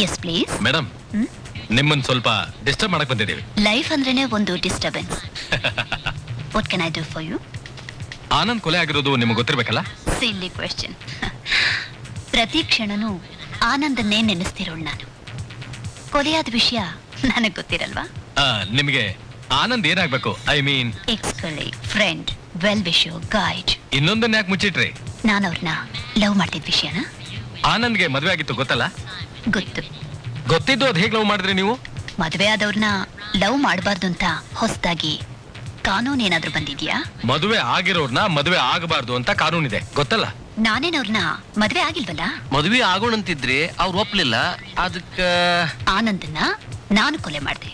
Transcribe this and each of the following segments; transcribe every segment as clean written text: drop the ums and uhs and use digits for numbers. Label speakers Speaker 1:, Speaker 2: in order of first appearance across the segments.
Speaker 1: Yes please.
Speaker 2: Madam, ನಿಮ್ಮನ್ನು ಸ್ವಲ್ಪ disturb ಮಾಡಕ್ ಬಂದಿದ್ದೀವಿ.
Speaker 1: ಲೈಫ್ ಅಂದ್ರೇನೆ ಒಂದು disturbance. What can I do for you?
Speaker 2: Anand ಕೊಲೆ ಆಗಿರೋದು ನಿಮಗೆ ಗೊತ್ತಿರ್ಬೇಕಲ್ಲ?
Speaker 1: ಸಿಲ್ಲಿ ಕ್ವೆಶ್ಚನ್. ಪ್ರತಿ ಕ್ಷಣನೂ ಆನಂದನ್ನೇ ನೆನೆಸ್ತಿರೋಳು ನಾನು. ಕೊಲೆಯಾದ ವಿಷಯ ನನಗೆ ಗೊತ್ತಿರಲ್ವಾ?
Speaker 2: ನಿಮಗೆ ಆನಂದ್ ಏನಾಗ್ಬೇಕು? I mean
Speaker 1: ex colleague, friend, well wisher, guide.
Speaker 2: ಇನ್ನೊಂದನ್ನ ಯಾಕೆ ಮುಚ್ಚಿಟ್ರಿ?
Speaker 1: ನಾನು ಅವ್ರನ್ನ ಲವ್ ಮಾಡ್ತಿದ್ದ ವಿಷಯನ.
Speaker 2: ಆನಂದ್ಗೆ ಮದುವೆ ಆಗಿತ್ತು ಗೊತ್ತಲ್ಲ?
Speaker 1: ಗೊತ್ತು.
Speaker 2: ಗೊತ್ತಿದ್ದು ಅದ್ ಹೇಗ್ ಲವ್ ಮಾಡಿದ್ರಿ ನೀವು?
Speaker 1: ಮದುವೆ ಆದವ್ರನ್ನ ಲವ್ ಮಾಡಬಾರ್ದು ಅಂತ ಹೊಸದಾಗಿ ಕಾನೂನು ಏನಾದ್ರೂ ಬಂದಿದ್ಯಾ?
Speaker 2: ಮದುವೆ ಆಗಿರೋರ್ನ ಮದುವೆ ಆಗಬಾರ್ದು ಅಂತ ಕಾನೂನಿದೆ ಗೊತ್ತಲ್ಲ?
Speaker 1: ನಾನೇನವ್ರನ್ನ ಮದುವೆ ಆಗಿಲ್ವಲ್ಲ.
Speaker 3: ಮದುವೆ ಆಗೋಣಂತಿದ್ರೆ ಅವ್ರು ಒಪ್ಲಿಲ್ಲ. ಅದಕ್ಕ
Speaker 1: ಆನಂದನ್ನ ನಾನು ಕೊಲೆ ಮಾಡಿದೆ.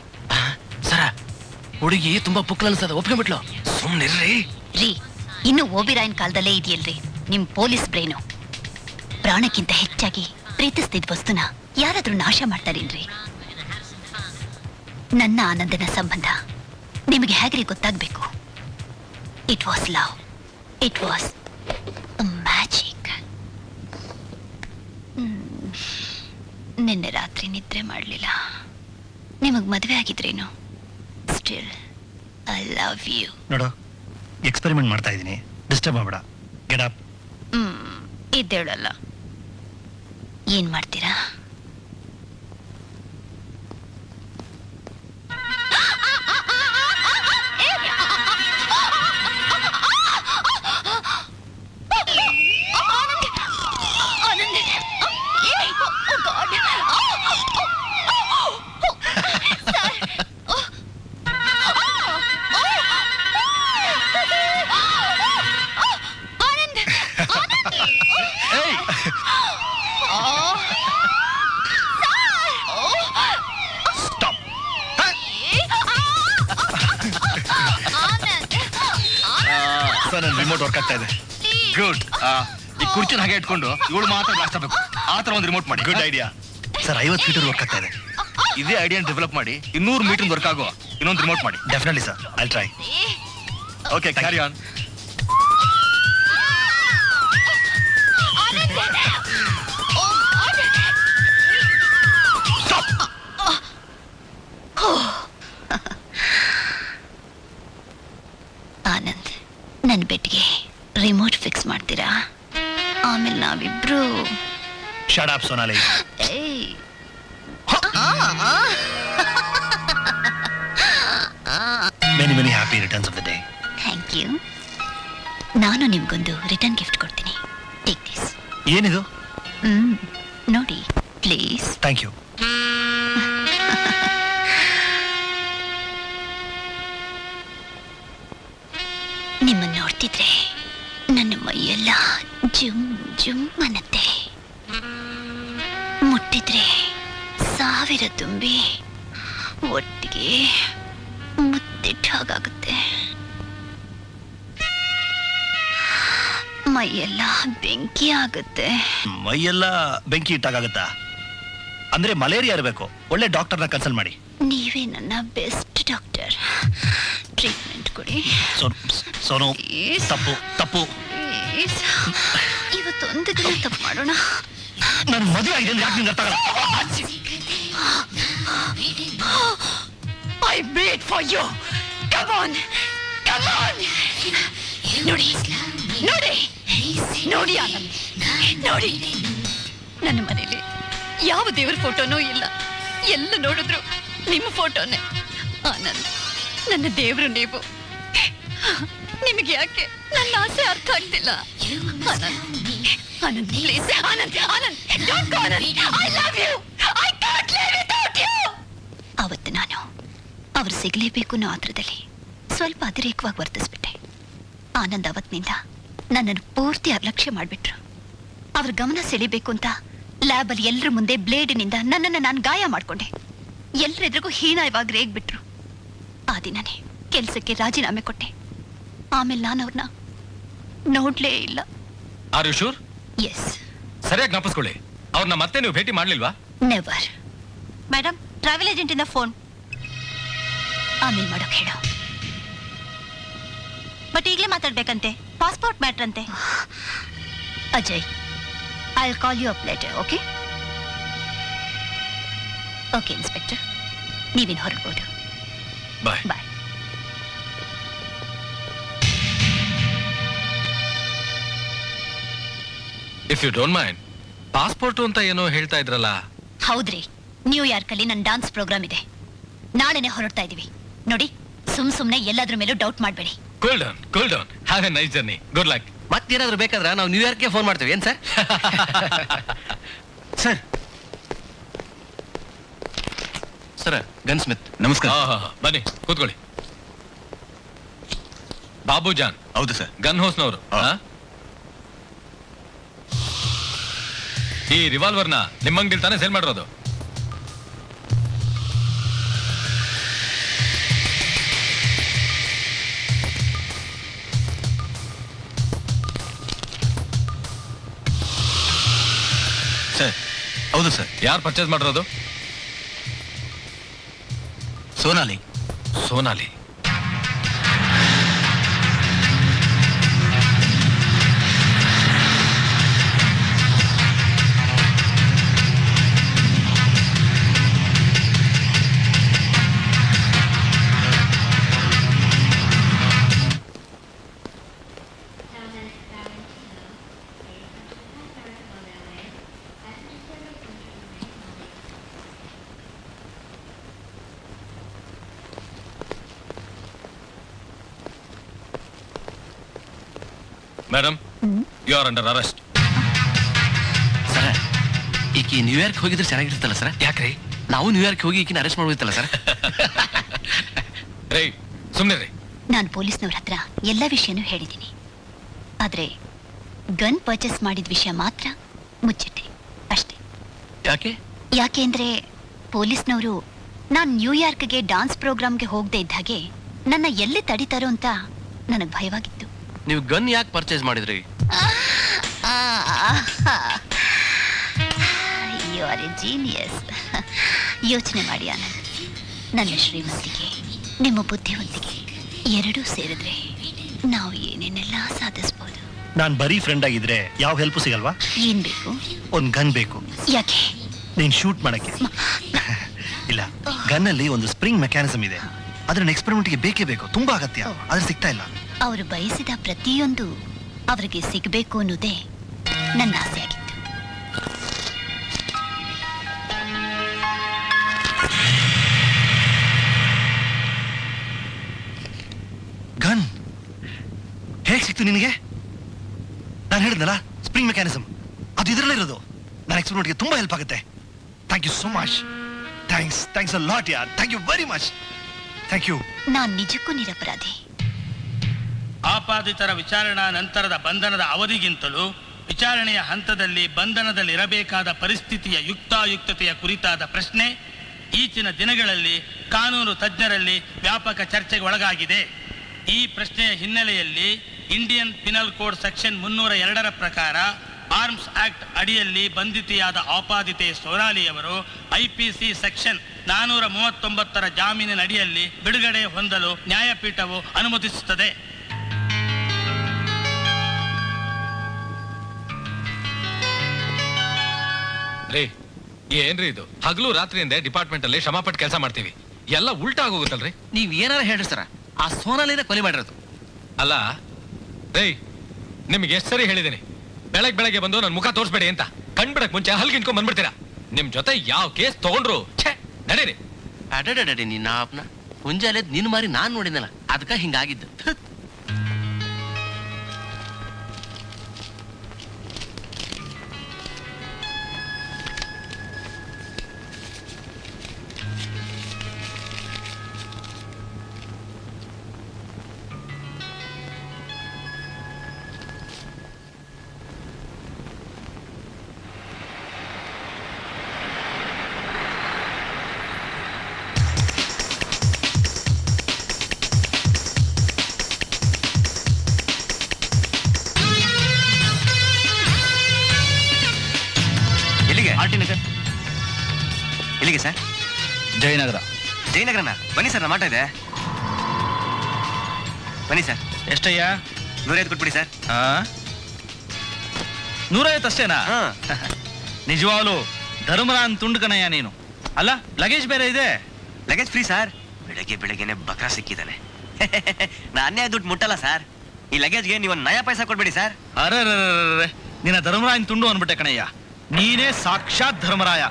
Speaker 3: ಸರ, ಹುಡುಗಿ ತುಂಬಾ ಪುಕ್ಕಲ ಅನ್ಸದ, ಒಪ್ಕೊಂಡ್ಬಿಟ್ಲು.
Speaker 2: ಸುಮ್ನಿರ್ರಿ
Speaker 1: ರೀ. ಇನ್ನು ಓಬಿರಾಯನ್ ಕಾಲದಲ್ಲೇ ಇದೆಯಲ್ರಿ ನಿಮ್ ಪೊಲೀಸ್ ಬ್ರೈನು. ಪ್ರಾಣಕ್ಕಿಂತ ಹೆಚ್ಚಾಗಿ ಪ್ರೀತಿಸ್ತಿದ್ ವಸ್ತುನ ಯಾರಾದ್ರೂ ನಾಶ ಮಾಡ್ತಾರೇನ್ರಿ? ನನ್ನ ಆನಂದನ ಸಂಬಂಧ ನಿಮಗೆ ಹೇಗ್ರಿ ಗೊತ್ತಾಗ್ಬೇಕು? It was love. It was magic. ನಿನ್ನೆ ರಾತ್ರಿ ನಿದ್ರೆ ಮಾಡಲಿಲ್ಲ. ನಿಮಗ್ ಮದುವೆ ಆಗಿದ್ರೇನು? Still I love you.
Speaker 4: ನೋಡು, ಎಕ್ಸ್ಪೆರಿಮೆಂಟ್ ಮಾಡ್ತಾ ಇದ್ದೀನಿ, ಡಿಸ್ಟರ್ಬ್ ಮಾಡಬೇಡ. Get up.
Speaker 1: ಇದ್ದೇಳಲ್ಲ. ಏನ್ ಮಾಡ್ತೀರಾ?
Speaker 4: ರಿಮೋಟ್ ವರ್ಕ್ ಆಗ್ತಾ ಇದೆ.
Speaker 3: ಗುಡ್. ಈ ಕುರ್ಚಿನ ಹಾಗೆ ಇಟ್ಕೊಂಡು ಇವಳು ಮಾತ್ರ ಬ್ಲಾಸ್ಟ್ ಆಗಬೇಕು. ಆ ತರ ಒಂದು ರಿಮೋಟ್ ಮಾಡಿ.
Speaker 4: Good idea sir. 50 ಫೀಟರ್ ವರ್ಕ್ ಆಗ್ತಾ ಇದೆ.
Speaker 3: ಇದೇ ಐಡಿಯಾ ಡೆವಲಪ್ ಮಾಡಿ 200 ಮೀಟರ್ ವರ್ಕ್ ಆಗೋ ಇನ್ನೊಂದು ರಿಮೋಟ್ ಮಾಡಿ.
Speaker 4: Definitely sir, I try.
Speaker 3: Okay, carry on.
Speaker 1: Anand, ನನ್ನ ಬೆಡ್ಗೆ ರಿಮೋಟ್ ಫಿಕ್ಸ್ ಮಾಡ್ತೀರಾ? ಆಮೇಲೆ ನಾವಿಬ್ರು.
Speaker 4: Shut up Sonali. Many many happy returns of the day.
Speaker 1: Thank you. ನಾನು ನಿಮ್ಗೊಂದು ರಿಟರ್ನ್ ಗಿಫ್ಟ್ ಕೊಡ್ತೀನಿ. Take this.
Speaker 4: ಏನಿದು?
Speaker 1: ನೋಡಿ ಪ್ಲೀಸ್.
Speaker 4: Thank you.
Speaker 1: ನಿಮ್ಮನ್ನು ನೋಡ್ತಿದ್ರೆ ನನ್ನ ಮೈಯೆಲ್ಲ ಜುಮ್ ಜುಮ್ ಅನ್ನತ್ತೆ. ಮುಟ್ಟಿದ್ರೆ 1000 ತುಂಬಿ ಒಟ್ಟಿಗೆ ಮುತ್ತಿಟ್ಟ ಹಾಗಾಗುತ್ತೆ. ಮೈಯೆಲ್ಲ ಬೆಂಕಿ ಆಗುತ್ತೆ.
Speaker 4: ಮೈಯೆಲ್ಲ ಬೆಂಕಿ ಇಟ್ಟಾಗತ್ತಾ? ಅಂದ್ರೆ ಮಲೇರಿಯಾ ಇರಬೇಕು. ಒಳ್ಳೆ ಡಾಕ್ಟರ್ನ ಕನ್ಸಲ್ಟ್ ಮಾಡಿ.
Speaker 1: ನೀವೇ ನನ್ನ ಬೆಸ್ಟ್ ಡಾಕ್ಟರ್. ಟ್ರೀಟ್ಮೆಂಟ್ ಕೊಡಿ.
Speaker 4: ಸೋನು, ತಪ್ಪು ತಪ್ಪು.
Speaker 1: ಇವತ್ತೊಂದು ದಿನ ತಪ್ಪು ಮಾಡೋಣ.
Speaker 4: ನಾನು ಮದುವೆ ಆಗಿದೆ ಅಂದ್ರೆ ಯಾಕೆ ನಿಂಗೆ ಅರ್ಥ ಆಗಲ್ಲ?
Speaker 1: I wait for you. Come on. Come on. ನೋಡಿ ನೋಡಿ ನೋಡಿ ಆನಂದ್, ನೋಡಿ. ನನ್ನ ಮನೇಲಿ ಯಾವ ದೇವರ ಫೋಟೋನೂ ಇಲ್ಲ. ಎಲ್ಲ ನೋಡಿದ್ರು ನಿಮ್ಮ ಫೋಟೋನೇ. ಆನಂದ್, ನನ್ನ ದೇವರು ನೀವು. ನಿಮಗೆ ಯಾಕೆ ನನ್ನ ಆಸೆ ಅರ್ಥ ಆಗ್ತಿಲ್ಲ? Anand please. Anand, Anand, don't go Anand. I love you. I can't live without you. ಅವತ್ತು ನಾನು ಅವ್ರು ಸಿಗಲೇಬೇಕು ಅನ್ನೋ ಆತರದಲ್ಲಿ ಸ್ವಲ್ಪ ಅತಿರೇಕವಾಗಿ ವರ್ತಿಸ್ಬಿಟ್ಟೆ. ಆನಂದ್ ಅವತ್ತಿನಿಂದ ನನ್ನನ್ನು ಪೂರ್ತಿ ಅಲಕ್ಷ್ಯ ಮಾಡಿಬಿಟ್ರು. ಅವ್ರ ಗಮನ ಸೆಳಿಬೇಕು ಅಂತ ಲ್ಯಾಬಲ್ಲಿ ಎಲ್ಲರ ಮುಂದೆ ಬ್ಲೇಡಿನಿಂದ ನನ್ನನ್ನು ನಾನು ಗಾಯ ಮಾಡಿಕೊಂಡೆ. ಎಲ್ಲರೆದ್ರಿಗೂ ಹೀನಾಯವಾಗಿ ರೇಗ್ಬಿಟ್ರು. ಆ ದಿನನೇ ಕೆಲಸಕ್ಕೆ ರಾಜೀನಾಮೆ ಕೊಟ್ಟೆ. ಆಮೇಲೆ ನಾನು ಅವ್ರನ್ನ ನೋಡ್ಲೇ ಇಲ್ಲ.
Speaker 2: Are you sure?
Speaker 1: ಎಸ್.
Speaker 2: ಸರಿಯಾಗಿ ಜ್ಞಾಪಿಸ್ಕೊಳ್ಳಿ. ಅವ್ರನ್ನ ಮತ್ತೆ ನೀವು ಭೇಟಿ ಮಾಡ್ಲಿಲ್ವಾ?
Speaker 1: ನೆವರ್. ಮೇಡಮ್, ಟ್ರಾವೆಲ್ ಏಜೆಂಟ್ ಇಂದ ಫೋನ್. ಆಮೇಲೆ ಮಾಡೋಕೆ ಹೇಳು. ಬಟ್ ಈಗಲೇ ಮಾತಾಡ್ಬೇಕಂತೆ. ಪಾಸ್ಪೋರ್ಟ್ ಮ್ಯಾಟ್ರ್ ಅಂತೆ. Ajay, I will call you up later. Okay? Okay inspector, ನೀವಿನ್ ಹೊರಡ್ಬೋದು.
Speaker 2: Bye.
Speaker 1: Bye.
Speaker 2: If you don't mind, passport ಅಂತ ಏನೋ ಹೇಳ್ತಾ ಇದ್ರಲ್ಲ?
Speaker 1: ಹೌದ್ರಿ, ನ್ಯೂಯಾರ್ಕ್ ಅಲ್ಲಿ ನನ್ನ ಡಾನ್ಸ್ ಪ್ರೋಗ್ರಾಮ್ ಇದೆ. ನಾಳೆನೆ ಹೊರಡ್ತಾ ಇದೀವಿ. ನೋಡಿ, ಸುಮ್ನೆ ಎಲ್ಲಾದ್ರ ಮೇಲೂ ಡೌಟ್ ಮಾಡಬೇಡಿ.
Speaker 2: Cool down, cool down. Have a nice journey. Good luck.
Speaker 3: ಮತ್ತೇನಾದ್ರೂ ಬೇಕಾದ್ರೆ ನಾವು ನ್ಯೂಯಾರ್ಕ್ಗೆ ಫೋನ್ ಮಾಡ್ತೇವೆ. ಏನ್ sir?
Speaker 4: Sir.
Speaker 3: Sir, gunsmith.
Speaker 4: ನಮಸ್ಕಾರ.
Speaker 2: ಬನ್ನಿ ಕೂತ್ಕೊಳ್ಳಿ. ಬಾಬು ಜಾನ್.
Speaker 4: ಹೌದು ಸರ್.
Speaker 2: ಗನ್ ಹೌಸ್ನವರು. ಈ ರಿವಾಲ್ವರ್ನ ನಿಮ್ಮಂಗಡಿಲ್ ತಾನೇ ಸೇಲ್ ಮಾಡಿರೋದು?
Speaker 4: ಸರ್. ಹೌದು ಸರ್.
Speaker 2: ಯಾರು ಪರ್ಚೇಸ್ ಮಾಡಿರೋದು?
Speaker 4: Sonali.
Speaker 2: Sonali. Madam, you are under arrest.
Speaker 3: Sir, ಈಕಿ ನ್ಯೂಯಾರ್ಕ್ ಹೋಗಿದ್ರೆ ಚೆನ್ನಾಗಿರ್ತಲ್ಲ ಸರ್?
Speaker 2: ಯಾಕ್ರಿ?
Speaker 3: ನಾವು ನ್ಯೂಯಾರ್ಕ್ ಹೋಗಿ ಈಕಿನ ಅರೆಸ್ಟ್ ಮಾಡ್ಬೋದಿತ್ತಲ್ಲ ಸರ್?
Speaker 2: ರೇ, ಸುಮ್ಮನೆ ರೀ.
Speaker 1: ನಾನು ಪೊಲೀಸ್ನವ್ರ ಹತ್ರ ಎಲ್ಲ ವಿಷಯನೂ ಹೇಳಿದ್ದೀನಿ. ಆದ್ರೆ ಗನ್ ಪರ್ಚೇಸ್ ಮಾಡಿದ ವಿಷಯ ಮಾತ್ರ ಮುಚ್ಚಿಟ್ಟೆ ಅಷ್ಟೇ.
Speaker 3: ಯಾಕೆ?
Speaker 1: ಯಾಕೆಂದ್ರೆ ಪೊಲೀಸ್ನವರು ನಾನು ನ್ಯೂಯಾರ್ಕ್ಗೆ ಡಾನ್ಸ್ ಪ್ರೋಗ್ರಾಮ್ಗೆ ಹೋಗದೆ ಇದ್ದ ಹಾಗೆ ನನ್ನ ಎಲ್ಲಿ ತಡಿತಾರೋ ಅಂತ ನನಗೆ ಭಯವಾಗಿತ್ತು.
Speaker 3: ನೀವು ಗನ್ ಯಾಕೆ ಪರ್ಚೇಸ್ ಮಾಡಿದ್ರಿ?
Speaker 1: You are a genius. ಯೋಚನೆ ಮಾಡಿ ಆನಂದ್, ನನ್ನ ಶ್ರೀಮಂತಿಗೆ ನಿಮ್ಮ ಬುದ್ಧಿವಂತಿಗೆ ಎರಡೂ ಸೇರಿದ್ರೆ ನಾವು ಏನೇನೆಲ್ಲ ಸಾಧಿಸ್ಬೋದು.
Speaker 4: ನಾನ್ ಬರೀ ಫ್ರೆಂಡ್ ಆಗಿದ್ರೆ ಯಾವ ಹೆಲ್ಪ್ ಸಿಗಲ್ವಾ?
Speaker 1: ಏನ್ ಬೇಕು?
Speaker 4: ಒಂದ್ ಗನ್ ಬೇಕು.
Speaker 1: ಯಾಕೆ?
Speaker 4: ನೀನ್ ಶೂಟ್ ಮಾಡಕ್ಕೆ. ಇಲ್ಲ, ಗನ್ ಅಲ್ಲಿ ಒಂದು ಸ್ಪ್ರಿಂಗ್ ಮೆಕ್ಯಾನಿಸಮ್ ಇದೆ. ಅದ್ರ ಎಕ್ಸ್ಪೆರಿಮೆಂಟ್ಗೆ ಬೇಕೇ ಬೇಕು, ತುಂಬಾ ಅಗತ್ಯ. ಆದ್ರೆ ಸಿಗ್ತಾ ಇಲ್ಲ.
Speaker 1: ಅವರು ಬಯಸಿದ ಪ್ರತಿಯೊಂದು ಅವರಿಗೆ ಸಿಗಬೇಕು ಅನ್ನೋದೇ ನನ್ನ ಆಸೆ ಆಗಿತ್ತು.
Speaker 4: ಗನ್ ಹೇಗ್ ಸಿಕ್ತು ನಿನಗೆ? ನಾನು ಹೇಳಿದ್ನಲ್ಲ, ಸ್ಪ್ರಿಂಗ್ ಮೆಕ್ಯಾನಿಸಮ್ ಅದು ಇದರಲ್ಲೇ ಇರೋದು. ನನ್ನ ಎಕ್ಸ್ಪೆರಿಮೆಂಟ್ಗೆ ತುಂಬಾ ಹೆಲ್ಪ್ ಆಗುತ್ತೆ. Thank you so much. Thanks a lot ಯಾರ್. Thank you very much. Thank you.
Speaker 1: ನಾನು ನಿಜಕ್ಕೂ ನಿರಪರಾಧಿ.
Speaker 5: ಆಪಾದಿತರ ವಿಚಾರಣಾ ನಂತರದ ಬಂಧನದ ಅವಧಿಗಿಂತಲೂ ವಿಚಾರಣೆಯ ಹಂತದಲ್ಲಿ ಬಂಧನದಲ್ಲಿರಬೇಕಾದ ಪರಿಸ್ಥಿತಿಯ ಯುಕ್ತಾಯುಕ್ತತೆಯ ಕುರಿತಾದ ಪ್ರಶ್ನೆ ಈಚಿನ ದಿನಗಳಲ್ಲಿ ಕಾನೂನು ತಜ್ಞರಲ್ಲಿ ವ್ಯಾಪಕ ಚರ್ಚೆಗೆ ಒಳಗಾಗಿದೆ. ಈ ಪ್ರಶ್ನೆಯ ಹಿನ್ನೆಲೆಯಲ್ಲಿ ಇಂಡಿಯನ್ ಪಿನಲ್ ಕೋಡ್ ಸೆಕ್ಷನ್ 302 ಪ್ರಕಾರ ಆರ್ಮ್ಸ್ ಆಕ್ಟ್ ಅಡಿಯಲ್ಲಿ ಬಂಧಿತೆಯಾದ ಆಪಾದಿತೆ ಸೋನಾಲಿಯವರು IPC ಸೆಕ್ಷನ್ 439 ಜಾಮೀನಿನ ಅಡಿಯಲ್ಲಿ ಬಿಡುಗಡೆ ಹೊಂದಲು ನ್ಯಾಯಪೀಠವು ಅನುಮತಿಸುತ್ತದೆ.
Speaker 2: ರೇ, ಏನ್ರಿ ಇದು? ಹಗಲು ರಾತ್ರಿಯಿಂದ ಡಿಪಾರ್ಟ್ಮೆಂಟ್ ಅಲ್ಲಿ ಶ್ರಮಪಟ್ಟು ಕೆಲಸ ಮಾಡ್ತೀವಿ, ಎಲ್ಲ ಉಲ್ಟಾ ಆಗೋಗುತ್ತಲ್ರಿ.
Speaker 3: ನೀವ್ ಏನಾರ ಹೇಳ್ರಿ ಸರ, ಆ ಸೋನಾಲಿನ ಕೊಲೆ ಮಾಡಿರೋದು.
Speaker 2: ಅಲ್ಲ ರೇ, ನಿಮ್ಗೆ ಎಷ್ಟು ಸರಿ ಹೇಳಿದ್ದೀನಿ ಬೆಳಗ್ಗೆ ಬಂದು ನನ್ನ ಮುಖ ತೋರಿಸ್ಬೇಡಿ ಅಂತ. ಕಣ್ಬಿಡಕ್ ಮುಂಚೆ ಹಲ್ಗಿನ್ಕೊಂಡ್ ಬಂದ್ಬಿಡ್ತೀರಾ. ನಿಮ್ ಜೊತೆ ಯಾವ ಕೇಸ್ ತಗೊಂಡ್ರು ನಡೀರಿ.
Speaker 3: ಅಡಡಡಿ ನಿನ್ನ ಅಪ್ನ ಮುಂಜಾನೆ ನಿನ್ ಮಾರಿ ನಾನ್ ನೋಡಿದ್ನಲ್ಲ, ಅದಕ್ಕ ಹಿಂಗಾಗಿದ್ದು.
Speaker 6: ಎಲ್ಲಿಗೆ ಸರ್?
Speaker 4: ಜಯನಗರ.
Speaker 6: ಜಯನಗರನ? ಬನ್ನಿ ಸರ್, ನಮ್ಮ ಆಟ ಇದೆ. ಬನ್ನಿ ಸರ್.
Speaker 4: ಎಷ್ಟಯ್ಯ?
Speaker 6: 105 ಕೊಟ್ಬಿಡಿ ಸರ್.
Speaker 4: 105 ಅಷ್ಟೇನಾ? ನಿಜವಾಗ್ಲು ಧರ್ಮರಾನ್ ತುಂಡ್ಕನಯ್ಯ ನೀನು.
Speaker 3: ಅಲ್ಲ ಲಗೇಜ್ ಬೇರೆ ಇದೆ.
Speaker 6: Luggage free sir. ಬೆಳಗ್ಗೆನೆ ಬಕ್ರಾ ಸಿಕ್ಕಿದ್ದಾನೆ. ನಾನೇ ದುಡ್ಡು ಮುಟ್ಟಲ್ಲ ಸರ್. ಈ ಲಗೇಜ್ಗೆ ನೀವು ನಯಾ ಪೈಸಾ ಕೊಡ್ಬೇಡಿ ಸರ್.
Speaker 3: ಅರೆ ನಿನ್ನ ಧರ್ಮರಾಯನ್ ತುಂಡು ಅನ್ಬಿಟ್ಟೆ ಕಣಯ್ಯ. ನೀನೇ ಸಾಕ್ಷಾತ್ ಧರ್ಮರಾಯ.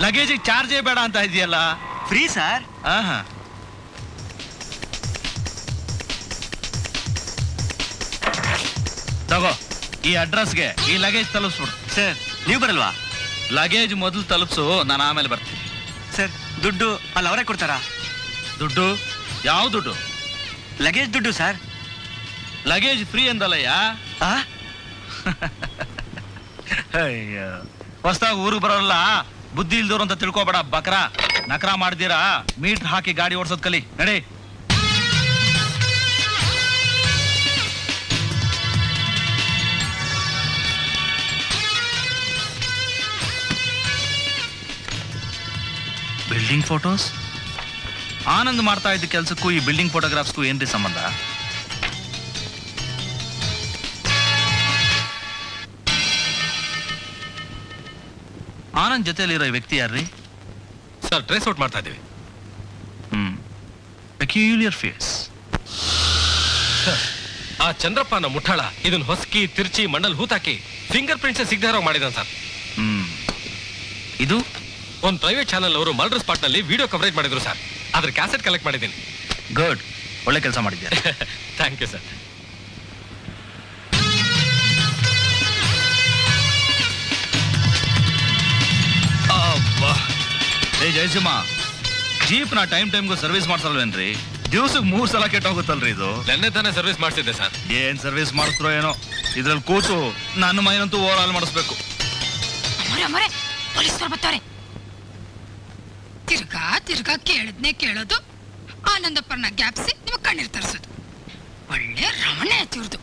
Speaker 3: ಲಗೇಜಿಗೆ ಚಾರ್ಜೇ ಬೇಡ ಅಂತ ಇದೆಯಲ್ಲ.
Speaker 6: Free sir.
Speaker 3: ಆಹಾ. ತಗೋ, ಈ ಅಡ್ರೆಸ್ಗೆ ಈ ಲಗೇಜ್ ತಲುಪಿಸ್ಬಿಡು.
Speaker 6: ಸರ್ ನೀವು ಬರಲ್ವಾ?
Speaker 3: ಲಗೇಜ್ ಮೊದಲು ತಲುಪಿಸು, ನಾನು ಆಮೇಲೆ ಬರ್ತೀನಿ.
Speaker 6: ಸರ್ ದುಡ್ಡು ಅಲ್ಲಿ ಅವರೇ ಕೊಡ್ತಾರಾ?
Speaker 3: ದುಡ್ಡು? ಯಾವ ದುಡ್ಡು?
Speaker 6: ಲಗೇಜ್ ದುಡ್ಡು ಸರ್.
Speaker 3: Luggage free ಅಂದಲ್ಲಯ್ಯ.
Speaker 6: ಆ
Speaker 3: ಅಯ್ಯೋ, ಹೊಸದಾಗಿ ಊರಿಗೆ ಬರೋಲ್ಲ, ಬುದ್ಧಿ ಇಲ್ದವ್ರು ಅಂತ ತಿಳ್ಕೊಬೇಡ. ಬಕ್ರ ನಕರ ಮಾಡ್ದಿರಾ ಮೀಟರ್ ಹಾಕಿ ಗಾಡಿ ಓಡಿಸೋದ್ ಕಲಿ. ನಡಿ. Building photos? ಆನಂದ್ ಮಾಡ್ತಾ ಇದ್ದ ಕೆಲ್ಸಕ್ಕೂ ಈ ಬಿಲ್ಡಿಂಗ್ ಫೋಟೋಗ್ರಾಫ್ಸ್ಗೂ ಏನ್ರಿ ಸಂಬಂಧ? ಆನಂದ್ ಜೊತೆಲಿರೋ ವ್ಯಕ್ತಿ ಯಾರ್ರಿ?
Speaker 2: ಸರ್ ಟ್ರೇಸ್ ಔಟ್ ಮಾಡ್ತಾ ಇದೀವಿ.
Speaker 3: Peculiar face.
Speaker 2: ಆ ಚಂದ್ರಪ್ಪನ ಮುಠಾಳ ಇದನ್ನ ಹೊಸಕಿ ತಿರ್ಚಿ ಮಣ್ಣಲ್ಲಿ ಹೂತಾಕಿ ಫಿಂಗರ್ ಪ್ರಿಂಟ್ಸ್ ಸಿಗದೆ ಮಾಡಿದಾನೆ ಸರ್.
Speaker 3: ಇದು
Speaker 2: ಒಂದು ಪ್ರೈವೇಟ್ ಚಾನಲ್ ಅವರು ಮರ್ಡರ್ ಸ್ಪಾಟ್ ನಲ್ಲಿ ವಿಡಿಯೋ ಕವರೇಜ್ ಮಾಡಿದ್ರು ಸರ್. ಅದ್ರ ಕ್ಯಾಸೆಟ್ ಕಲೆಕ್ಟ್ ಮಾಡಿದ್ದೀನಿ.
Speaker 3: ಗುಡ್, ಒಳ್ಳೆ ಕೆಲಸ ಮಾಡಿದ್ಯಾ.
Speaker 2: Thank you sir.
Speaker 3: ಏ ಜಯಸಿಂಹ, ಜೀಪ್ ನ ಟೈಮ್ಗೂ ಸರ್ವಿಸ್ ಮಾಡ್ಸಲ್ವೇನ್ರಿ? ದಿವ್ಸಕ್ಕೆ 3 ಸಲ ಕೆಟ್ಟೋಗುತ್ತಲ್ರಿ ಇದು.
Speaker 2: ನೆನ್ನೆ ತಾನೇ ಸರ್ವಿಸ್ ಮಾಡಿಸಿದ್ದೆ ಸರ್.
Speaker 3: ಏನ್ ಸರ್ವಿಸ್ ಮಾಡಿಸ್ರೋ ಏನೋ, ಇದ್ರಲ್ಲಿ ಕೂತು ನನ್ನ ಮೈನಂತೂ ಓವರ್ ಆಲ್ ಮಾಡಿಸ್ಬೇಕು.
Speaker 7: ಪೊಲೀಸರು ಬರ್ತಾರೆ. ತಿರ್ಗಾ ಕೇಳದ್ನೆ ಕೇಳೋದು, ಆನಂದಪ್ಪರ್ನ ಗ್ಯಾಪ್ಸಿ ನಿಮಗೆ ಕಣ್ಣೀರ್ ತರಿಸೋದು. ಒಳ್ಳೆ ರಮಣೆ ಆಯ್ತು ಇವ್ರದು.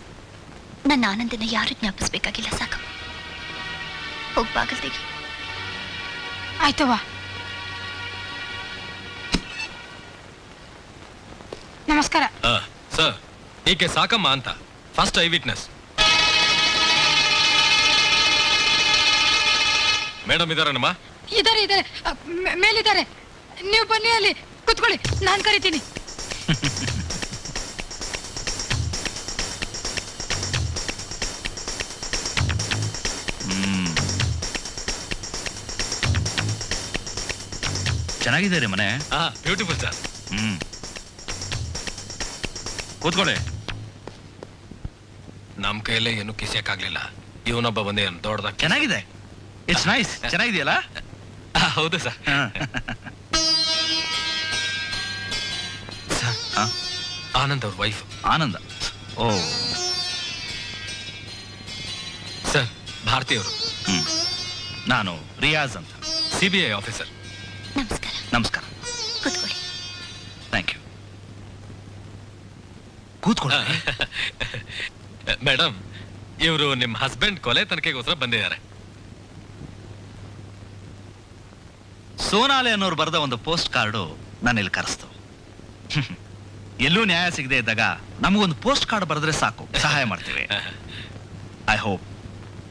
Speaker 1: ನನ್ನ ಆನಂದನ ಯಾರು ಜ್ಞಾಪಿಸ್ಬೇಕಾಗಿಲ್ಲ, ಸಾಕು. ಹೋಗ್ ಬಾಗಲ್ ತೆಗಿ.
Speaker 7: ಆಯ್ತವ. ನಮಸ್ಕಾರ
Speaker 2: ಸರ್. ಈಕೆ ಸಾಕಮ್ಮ ಅಂತ ಫಸ್ಟ್ ಐ ವಿಟ್ನೆಸ್. ಮೇಡಮ್ ಇದಾರನಮ್ಮ?
Speaker 7: ಇದಾರೆ ಮೇಲಿದ್ದಾರೆ. ನೀವು ಬನ್ನಿ, ಅಲ್ಲಿ ಕುತ್ಕೊಳ್ಳಿ, ನಾನ್ ಕರಿತೀನಿ.
Speaker 3: ಚೆನ್ನಾಗಿದೆ ರೀ ಮನೆ.
Speaker 2: Beautiful sir.
Speaker 3: ಕೂತ್ಕೊಳ್ಳಿ.
Speaker 2: ನಮ್ ಕೈಯಲ್ಲೇ ಏನು ಕಿಸಿಯಕ್ಕಾಗ್ಲಿಲ್ಲ. ಇವನೊಬ್ಬ ಬಂದೆ ದೊಡ್ಡದಾಗ.
Speaker 3: ಚೆನ್ನಾಗಿದೆ. It's nice. ಚೆನ್ನಾಗಿದೆಯಲ್ಲ?
Speaker 2: ಹೌದು ಸರ್. ಆನಂದ್ ಅವ್ರ wife.
Speaker 3: Ananda? Oh
Speaker 2: sir, Bharati ಅವರು.
Speaker 3: ನಾನು ರಿಯಾಜ್ ಅಂತ,
Speaker 2: CBI ಆಫೀಸರ್.
Speaker 1: ನಮಸ್ಕಾರ.
Speaker 3: ನಮಸ್ಕಾರ.
Speaker 1: ಕೂತ್ಕೊಳ್ಳಿ.
Speaker 3: Thank you. ಕೂತ್ಕೊಳ್ಳಿ.
Speaker 2: ಮೇಡಮ್, ಇವರು ನಿಮ್ಮ ಹಸ್ಬೆಂಡ್ ಕೊಲೆ ತನಿಖೆಗೋಸ್ಕರ ಬಂದಿದ್ದಾರೆ.
Speaker 3: ಸೋನಾಲೆ ಅನ್ನೋರು ಬರೆದ ಒಂದು ಪೋಸ್ಟ್ ಕಾರ್ಡು ನಾನು ಇಲ್ಲಿ ಕರೆಸ್ತು. ಎಲ್ಲೂ ನ್ಯಾಯ ಸಿಗದೆ ಇದ್ದಾಗ ನಮಗೊಂದು ಪೋಸ್ಟ್ ಕಾರ್ಡ್ ಬರೆದ್ರೆ ಸಾಕು, ಸಹಾಯ ಮಾಡ್ತೀವಿ. I hope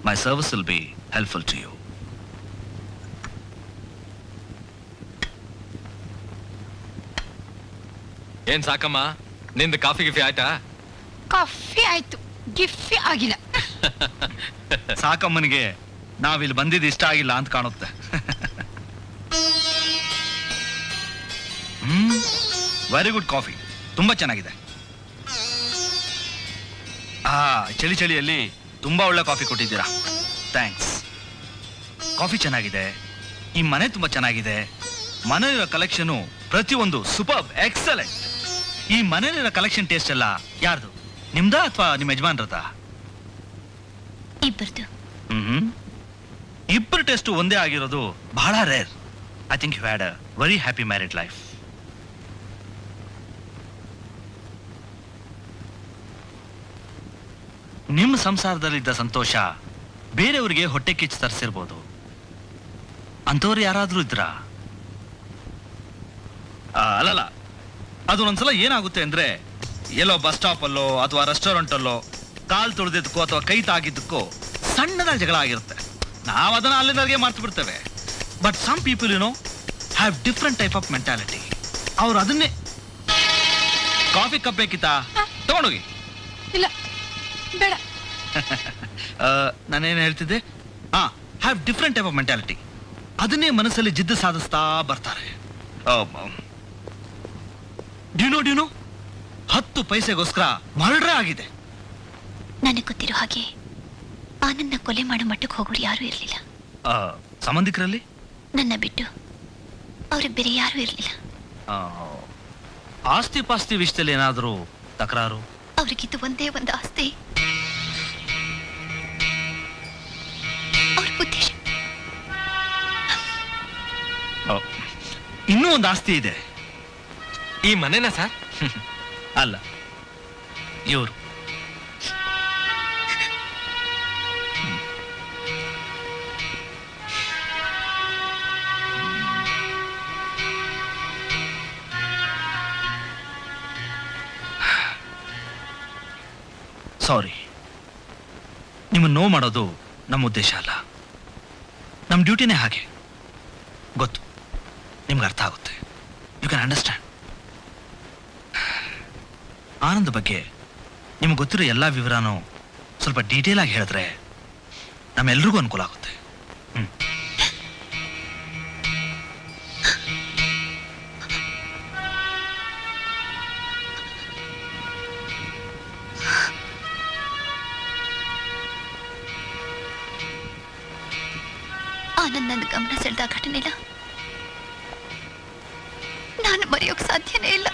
Speaker 3: my service will be helpful to you.
Speaker 2: ಏನ್ ಸಾಕಮ್ಮ, ನಿಂದು ಕಾಫಿ ಗಿಫಿ ಆಯ್ತಾ?
Speaker 7: ಕಾಫಿ ಆಯ್ತು, ಗಿಫ್ಟಿ ಆಗಿಲ್ಲ.
Speaker 3: ಸಾಕಮ್ಮನಿಗೆ ನಾವಿಲ್ಲಿ ಬಂದಿದ್ದು ಇಷ್ಟ ಆಗಿಲ್ಲ ಅಂತ ಕಾಣುತ್ತೆ. ವೆರಿ ಗುಡ್ ಕಾಫಿ, ತುಂಬಾ ಚೆನ್ನಾಗಿದೆ. ಚಳಿಯಲ್ಲಿ ತುಂಬಾ ಒಳ್ಳೆ ಕಾಫಿ ಕೊಟ್ಟಿದ್ದೀರಾ. ಥ್ಯಾಂಕ್ಸ್. ಕಾಫಿ ಚೆನ್ನಾಗಿದೆ, ಈ ಮನೆ ತುಂಬಾ ಚೆನ್ನಾಗಿದೆ. ಮನೆಯ ಕಲೆಕ್ಷನ್ ಪ್ರತಿಯೊಂದು ಸೂಪರ್, ಎಕ್ಸಲೆಂಟ್. ಈ ಮನೆಯ ಕಲೆಕ್ಷನ್ ಟೇಸ್ಟ್ ಎಲ್ಲ ಯಾರ್ದು, ನಿಮ್ದ ಅಥವಾ ನಿಮ್ಮ ಯಜಮಾನ್ರದ?
Speaker 1: ಇಬ್ಬರದು.
Speaker 3: ಇಬ್ಬರು ಟೇಸ್ಟ್ ಒಂದೇ ಆಗಿರೋದು ಬಹಳ rare. I think you had a very happy married life. ನಿಮ್ಮ ಸಂಸಾರದಲ್ಲಿದ್ದ ಸಂತೋಷ ಬೇರೆಯವರಿಗೆ ಹೊಟ್ಟೆ ಕಿಚ್ಚು ತರಿಸಿರ್ಬೋದು. ಅಂಥವ್ರು ಯಾರಾದ್ರೂ ಇದ್ರಾ? ಅಲ್ಲಲ್ಲ, ಅದು ಒಂದ್ಸಲ ಏನಾಗುತ್ತೆ ಅಂದ್ರೆ, ಎಲ್ಲೋ ಬಸ್ ಸ್ಟಾಪ್ ಅಲ್ಲೋ ಅಥವಾ ರೆಸ್ಟೋರೆಂಟ್ ಅಲ್ಲೋ ಕಾಲ್ ತುಳಿದಿದ್ದಕ್ಕೋ ಅಥವಾ ಕೈ ತಾಗಿದ್ದಕ್ಕೋ ಸಣ್ಣದಾಗಿ ಜಗಳ ಆಗಿರುತ್ತೆ. ನಾವು ಅದನ್ನ ಅಲ್ಲಿಂದಾಗೆ ಮಾಡ್ತು ಬಿಡ್ತೇವೆ. But some people have different type of mentality. ಅವ್ರು ಅದನ್ನೇ. ಕಾಫಿ ಕಪ್ ಬೇಕಿತ್ತಾ? ತಗೊಂಡೋಗಿ.
Speaker 7: ಇಲ್ಲ ಬೇಡ.
Speaker 3: ನಾನೇನು ಹೇಳ್ತಿದ್ದೆ? Have different type of mentality. ಅದನ್ನೇ ಮನಸ್ಸಲ್ಲಿ ಜಿದ್ದು ಸಾಧಿಸ್ತಾ ಬರ್ತಾರೆ. ಡ್ಯೂನೋ 10 ಪೈಸೆಗೋಸ್ಕರ ಮರ್ಡರ್ ಆಗಿದೆ.
Speaker 1: ನನಗೆ ಗೊತ್ತಿರೋ ಹಾಗೆ ಆನಂದ ಕೊಲೆ ಮಾಡೋ ಮಟ್ಟಕ್ಕೆ ಹೋಗೋರು ಯಾರೂ ಇರಲಿಲ್ಲ.
Speaker 3: ಸಂಬಂಧಿಕರಲ್ಲಿ
Speaker 1: ನನ್ನ ಬಿಟ್ಟು ಅವ್ರಿಗೆ ಬೇರೆ ಯಾರೂ ಇರಲಿಲ್ಲ.
Speaker 3: ಆಸ್ತಿ ಪಾಸ್ತಿ ವಿಷಯದಲ್ಲಿ ಏನಾದರೂ ತಕರಾರು?
Speaker 1: ಅವ್ರಿಗಿದ್ದು ಒಂದೇ ಒಂದು ಆಸ್ತಿ, ಅವ್ರ ಬುದ್ಧಿ.
Speaker 3: ಇನ್ನೂ ಒಂದು ಆಸ್ತಿ ಇದೆ.
Speaker 2: ಈ ಮನೆನಾ ಸರ್?
Speaker 3: ಅಲ್ಲ, ಇವರು. ಸಾರಿ, ನಿಮ್ಮನ್ನು ನೋವು ಮಾಡೋದು ನಮ್ಮ ಉದ್ದೇಶ ಅಲ್ಲ. ನಮ್ಮ ಡ್ಯೂಟಿನೇ ಹಾಗೆ. ಗೊತ್ತು, ನಿಮ್ಗೆ ಅರ್ಥ ಆಗುತ್ತೆ. You can understand. ಆನಂದ್ ಬಗ್ಗೆ ನಿಮ್ಗೆ ಗೊತ್ತಿರೋ ಎಲ್ಲ ವಿವರನೂ ಸ್ವಲ್ಪ ಡೀಟೇಲ್ ಆಗಿ ಹೇಳಿದ್ರೆ ನಮ್ಮೆಲ್ರಿಗೂ ಅನುಕೂಲ ಆಗುತ್ತೆ.
Speaker 1: ಆನಂದ್ ನನ್ನ ಗಮನ ಸೆಳೆದ ಘಟನೆಲ್ಲ ನಾನು ಮರೆಯೋಕ್ ಸಾಧ್ಯನೇ ಇಲ್ಲ.